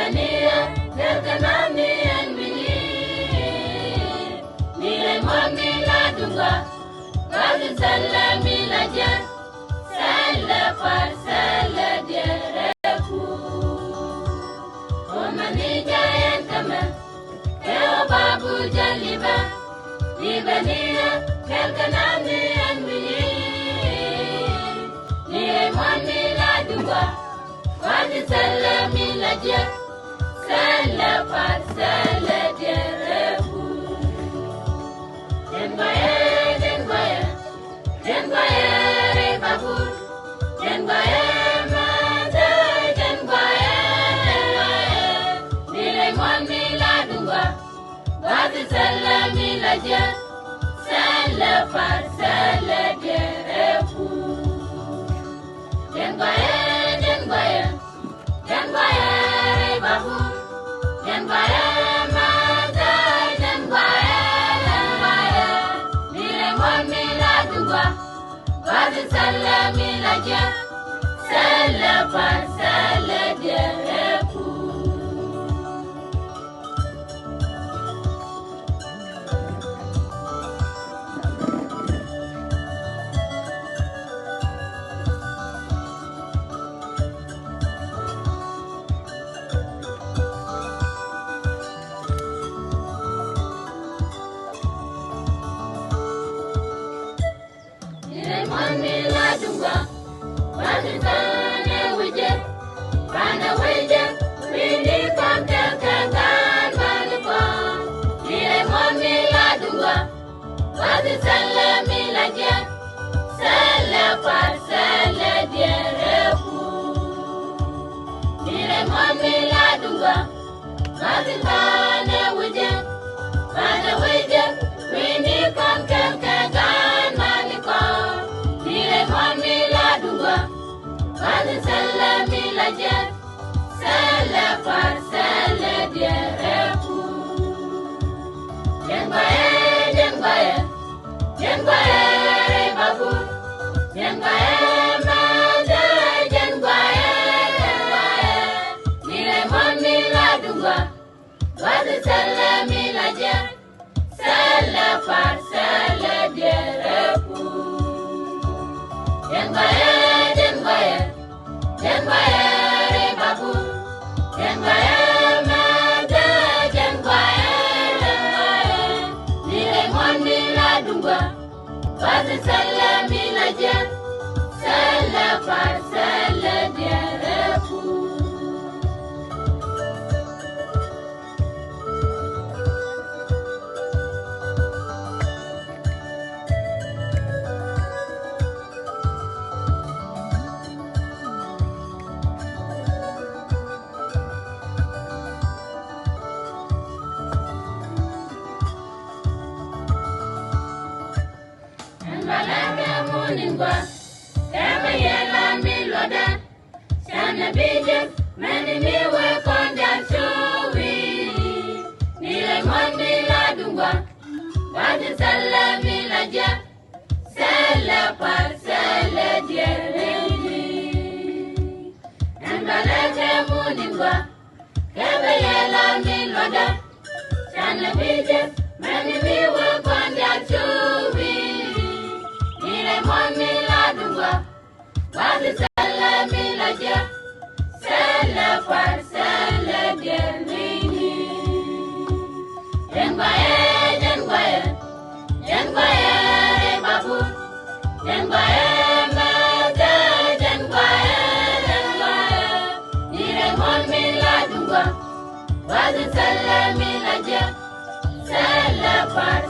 Libania, Delkanani and Mini, Nile Momila Dunga, God is a Lamila Jet, Sala Far Sala Dereku, Omanija and Kama, Eo Babu Jaliba, Libania, Delkanani and Mini, Nile Momila Dunga. God is a Lamila Jet, Sala Far Sala Dereku. Dengoye, re babu. Dengoye, mada. Dengoye. Nile mwami la dunga. Wazi sala mila je. Sala far sala derefu. Dengoye, re babu. Dengoye, mada. Wazi sala mila je, sala far sala derefu. Wazi sala mila je, sala far sala derefu. Nile mwami la dunga, wazi tane wije, wini kon kangan malikon. Nile mwami la dunga, wazi sala mila je, sala far sala derefu. Jengwaye, re babu. Jengwaye, mada. Jengwaye. Nile mwami la dunga. Wazi sala mila je. Sala far sala derefu. Jengwaye, re babu. Jengwaye, mada. Jengwaye. Nile mwami la dunga. Wazi sala mila je, sala far sala derefu. Malaka muningwa, kama yela miloda, shana bije, mani miwe konja shuwi. Nile mwami la dungwa, wazi sala mila je, sala far sala derefu. Malaka muningwa, kama yela miloda, shana bije, mani miwe konja shuwi. Nile mwami la dunga, wazi sala mila je, sala far sala derefu. Jengwaye, re babu. Jengwaye, mada. Jengwaye. Nile mwami la dunga, wazi sala mila je, sala far